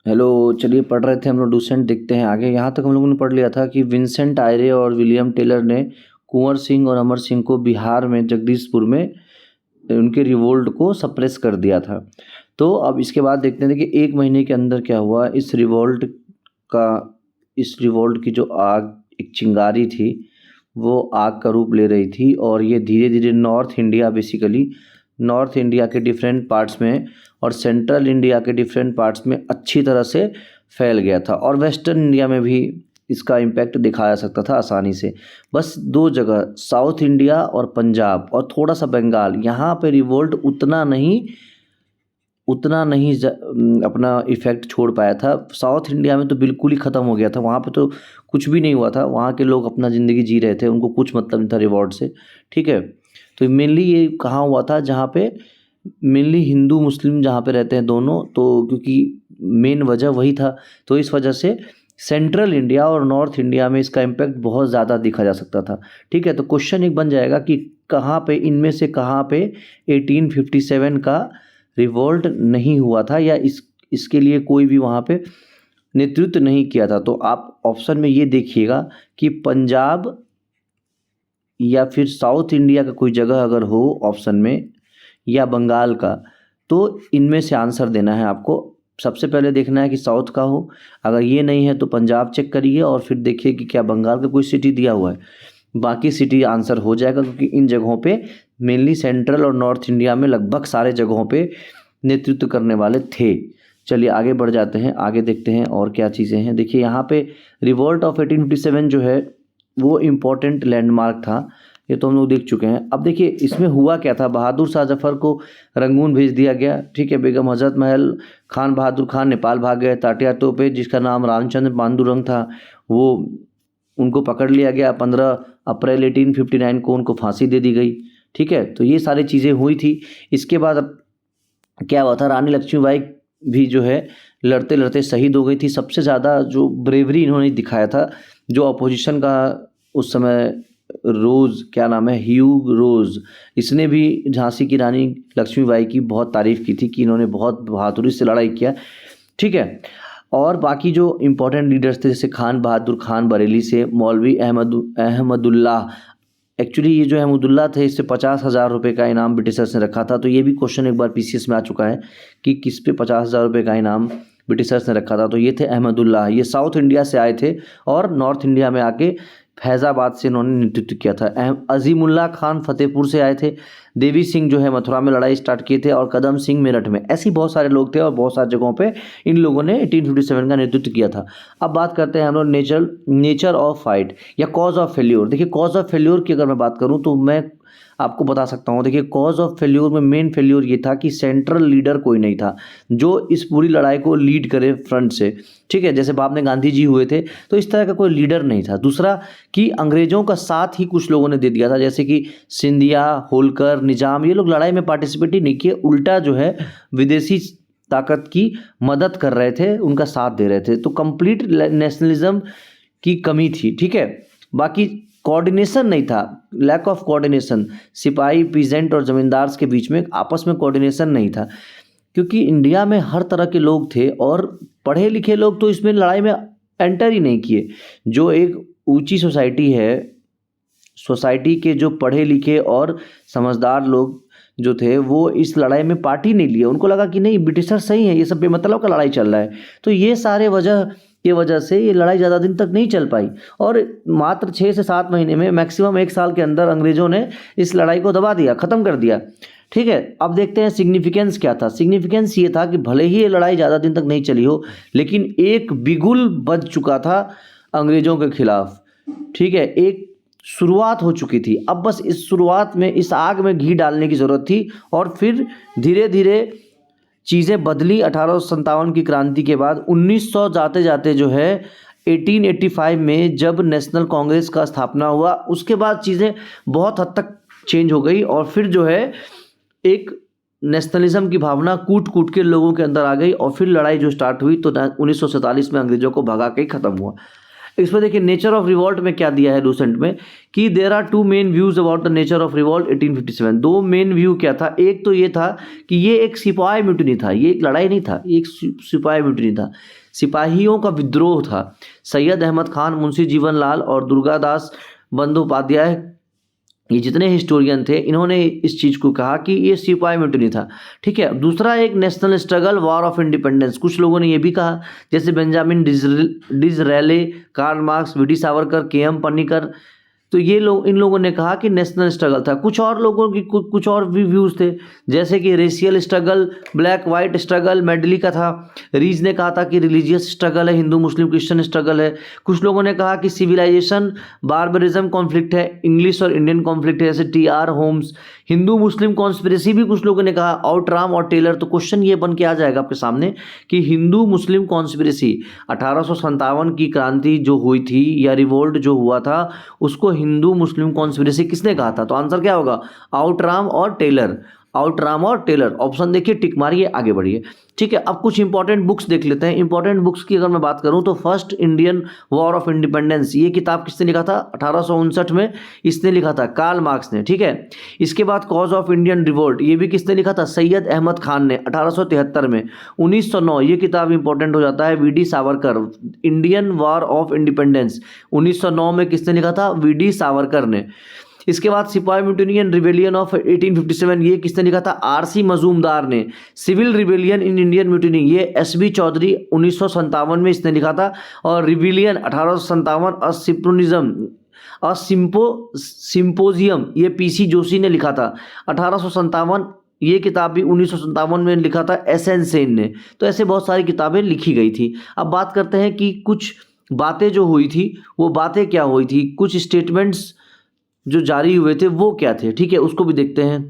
Hello. चलिए पढ़ रहे थे हम लोग डूसेंट, देखते हैं आगे। यहाँ तक हम लोगों ने पढ़ लिया था कि विंसेंट आयरे और विलियम टेलर ने कुंवर सिंह और अमर सिंह को बिहार में जगदीशपुर में उनके रिवोल्ट को सप्रेस कर दिया था। तो अब इसके बाद देखते हैं कि एक महीने के अंदर क्या हुआ। का इस रिवोल्ट की जो आग, एक चिंगारी थी, वो आग का रूप ले रही थी और ये धीरे धीरे नॉर्थ इंडिया के डिफरेंट पार्ट्स में और सेंट्रल इंडिया के डिफरेंट पार्ट्स में अच्छी तरह से फैल गया था और वेस्टर्न इंडिया में भी इसका इम्पैक्ट दिखाया जा सकता था आसानी से। बस दो जगह, साउथ इंडिया और पंजाब और थोड़ा सा बंगाल, यहाँ पे रिवोल्ट अपना इफ़ेक्ट छोड़ पाया था। साउथ इंडिया में तो बिल्कुल ही ख़त्म हो गया था, वहाँ पे तो कुछ भी नहीं हुआ था। वहाँ के लोग अपना ज़िंदगी जी रहे थे, उनको कुछ मतलब नहीं था रिवॉल्ट से। ठीक है, तो मेनली ये कहाँ हुआ था, जहाँ पे मेनली हिंदू मुस्लिम जहाँ पे रहते हैं दोनों, तो क्योंकि मेन वजह वही था, तो इस वजह से सेंट्रल इंडिया और नॉर्थ इंडिया में इसका इम्पैक्ट बहुत ज़्यादा दिखा जा सकता था। ठीक है, तो क्वेश्चन एक बन जाएगा कि कहाँ पे, इनमें से कहाँ पे 1857 का रिवोल्ट नहीं हुआ था या इसके लिए कोई भी वहाँ पे नेतृत्व नहीं किया था। तो आप ऑप्शन में ये देखिएगा कि पंजाब या फिर साउथ इंडिया का कोई जगह अगर हो ऑप्शन में, या बंगाल का, तो इनमें से आंसर देना है आपको। सबसे पहले देखना है कि साउथ का हो, अगर ये नहीं है तो पंजाब चेक करिए और फिर देखिए कि क्या बंगाल का कोई सिटी दिया हुआ है। बाकी सिटी आंसर हो जाएगा, क्योंकि इन जगहों पे मेनली सेंट्रल और नॉर्थ इंडिया में लगभग सारे जगहों पे नेतृत्व करने वाले थे। चलिए आगे बढ़ जाते हैं, आगे देखते हैं और क्या चीज़ें हैं। देखिए यहाँ पे रिवोल्ट ऑफ 1857 जो है वो इम्पोर्टेंट लैंडमार्क था, ये तो हम लोग देख चुके हैं। अब देखिए इसमें हुआ क्या था। बहादुर शाह जफर को रंगून भेज दिया गया। ठीक है, बेगम हजरत महल, खान बहादुर खान नेपाल भाग गए। तात्या तोपे, जिसका नाम रामचंद्र पांडुरंग था, वो उनको पकड़ लिया गया। 15 अप्रैल 1859 को उनको फांसी दे दी गई। ठीक है, तो ये सारी चीज़ें हुई थी। इसके बाद अब क्या हुआ था, रानी लक्ष्मीबाई भी जो है लड़ते लड़ते शहीद हो गई थी। सबसे ज़्यादा जो ब्रेवरी इन्होंने दिखाया था, जो अपोजिशन का उस समय रोज़, क्या नाम है, ह्यू रोज़, इसने भी झांसी की रानी लक्ष्मीबाई की बहुत तारीफ़ की थी कि इन्होंने बहुत बहादुरी से लड़ाई किया। ठीक है, और बाकी जो इम्पोर्टेंट लीडर्स थे जैसे खान बहादुर खान बरेली से, मौलवी अहमदुल्लाह, एक्चुअली ये जो अहमदुल्ला थे, इससे 50,000 रुपये का इनाम ब्रिटिशर्स ने रखा था। तो ये भी क्वेश्चन एक बार पीसीएस में आ चुका है कि किस पे 50,000 रुपये का इनाम ब्रिटिशर्स ने रखा था। तो ये थे अहमदुल्ला, ये साउथ इंडिया से आए थे और नॉर्थ इंडिया में आके फैज़ाबाद से इन्होंने नेतृत्व किया था। अजीमुल्ला खान फतेहपुर से आए थे। देवी सिंह जो है मथुरा में लड़ाई स्टार्ट किए थे और कदम सिंह मेरठ में। ऐसे ही बहुत सारे लोग थे और बहुत सारी जगहों पे इन लोगों ने 1857 का नेतृत्व किया था। अब बात करते हैं हम लोग नेचर ऑफ फाइट या कॉज ऑफ फेल्योर। देखिए कॉज ऑफ फेल्योर की अगर मैं बात करूँ तो मैं आपको बता सकता हूँ। देखिए कॉज ऑफ फेल्योर में मेन फेल्योर ये था कि सेंट्रल लीडर कोई नहीं था जो इस पूरी लड़ाई को लीड करे फ्रंट से। ठीक है, जैसे बाद में गांधी जी हुए थे, तो इस तरह का कोई लीडर नहीं था। दूसरा कि अंग्रेज़ों का साथ ही कुछ लोगों ने दे दिया था, जैसे कि सिंधिया, होलकर, निजाम, ये लोग लड़ाई में पार्टिसिपेट ही नहीं किए, उल्टा जो है विदेशी ताकत की मदद कर रहे थे, उनका साथ दे रहे थे। तो कंप्लीट नेशनलिज्म की कमी थी। ठीक है, बाकी कोऑर्डिनेशन नहीं था, लैक ऑफ कोऑर्डिनेशन। सिपाही, पीजेंट और जमींदार के बीच में आपस में कोऑर्डिनेशन नहीं था, क्योंकि इंडिया में हर तरह के लोग थे और पढ़े लिखे लोग तो इसमें लड़ाई में एंटर ही नहीं किए। जो एक ऊंची सोसाइटी है, सोसाइटी के जो पढ़े लिखे और समझदार लोग जो थे वो इस लड़ाई में पार्ट ही नहीं लिए। उनको लगा कि नहीं, ब्रिटिशर सही है, ये सब बेमतलब का लड़ाई चल रहा है। तो ये सारे वजह से ये लड़ाई ज़्यादा दिन तक नहीं चल पाई और मात्र 6 से 7 महीने में, मैक्सिमम 1 साल के अंदर अंग्रेज़ों ने इस लड़ाई को दबा दिया, ख़त्म कर दिया। ठीक है, अब देखते हैं सिग्निफिकेंस क्या था। सिग्निफिकेंस ये था कि भले ही ये लड़ाई ज़्यादा दिन तक नहीं चली हो, लेकिन एक बिगुल बज चुका था अंग्रेज़ों के खिलाफ। ठीक है, एक शुरुआत हो चुकी थी। अब बस इस शुरुआत में, इस आग में घी डालने की ज़रूरत थी और फिर धीरे धीरे चीज़ें बदली। 1857 की क्रांति के बाद 1900 जाते जाते जो है 1885 में जब नेशनल कांग्रेस का स्थापना हुआ, उसके बाद चीज़ें बहुत हद तक चेंज हो गई और फिर जो है एक नेशनलिज्म की भावना कूट कूट के लोगों के अंदर आ गई और फिर लड़ाई जो स्टार्ट हुई तो 1947 में अंग्रेज़ों को भगा के ही ख़त्म हुआ। इसमें देखिए नेचर ऑफ रिवॉल्ट में क्या दिया है लूसेंट में कि there are two main views about the nature of revolt 1857। दो मेन व्यू क्या था, एक तो ये था कि ये एक सिपाही म्यूटिनी था, ये एक लड़ाई नहीं था, ये एक सिपाही म्यूटिनी था, सिपाहियों का विद्रोह था। सैयद अहमद खान, मुंशी जीवन लाल और दुर्गादास बंदोपाध्याय, ये जितने हिस्टोरियन थे, इन्होंने इस चीज़ को कहा कि ये सिपाही म्यूटिनी था। ठीक है, दूसरा एक national struggle, war of independence. कुछ लोगों ने ये भी कहा, जैसे Benjamin Disraeli, Karl Marx, V D Savarkar, K M Panikkar, तो ये लोग, इन लोगों ने कहा कि नेशनल स्ट्रगल था। कुछ और लोगों की कुछ और भी व्यूज़ थे, जैसे कि racial struggle, black white struggle medley का था। रीज ने कहा था कि रिलीजियस स्ट्रगल है, हिंदू मुस्लिम क्रिश्चियन स्ट्रगल है। कुछ लोगों ने कहा कि सिविलाइजेशन बार्बरिज्म कॉन्फ्लिक्ट है, इंग्लिश और इंडियन कॉन्फ्लिक्ट है, जैसे T our homes. Hindu Muslim conspiracy भी कुछ लोगों ने कहा, आउटराम और टेलर। तो क्वेश्चन ये बन के आ जाएगा आपके सामने कि हिंदू मुस्लिम कॉन्स्पिरेसी 1857 की क्रांति जो हुई थी या रिवोल्ट जो हुआ था, उसको हिंदू मुस्लिम कॉन्स्पिरेसी किसने कहा था? तो आंसर क्या होगा? आउटराम और टेलर। आउटराम और टेलर, ऑप्शन देखिए, टिक मारिए, आगे बढ़िए। ठीक है, अब कुछ इंपॉर्टेंट बुक्स देख लेते हैं। इंपॉर्टेंट बुक्स की अगर मैं बात करूं तो first Indian war of independence, ये किताब किसने लिखा था? 1859 में इसने लिखा था, कार्ल मार्क्स ने। ठीक है, इसके बाद कॉज ऑफ इंडियन रिवोल्ट, ये भी किसने लिखा था? सैयद अहमद खान ने 1873 में। 1909 ये किताब इंपॉर्टेंट हो जाता है, V D Savarkar, Indian war of independence. 1909 में किसने लिखा था? वी डी सावरकर ने। इसके बाद सिपाही म्यूटिनी एंड रिबेलियन ऑफ 1857, ये किसने लिखा था? आर.सी. मजूमदार ने। Civil rebellion in Indian mutiny, ये एस.बी. चौधरी 1957 में इसने लिखा था। और रिबेलियन 1857, सिंपोजियम, ये पी.सी. जोशी ने लिखा था 1857। ये किताब भी 1957 में लिखा था एस.एन. सेन ने। तो ऐसे बहुत सारी किताबें लिखी गई थी। अब बात करते हैं कि कुछ बातें जो हुई थी, वो बातें क्या हुई थी, कुछ स्टेटमेंट्स जो जारी हुए थे वो क्या थे। ठीक है, उसको भी देखते हैं।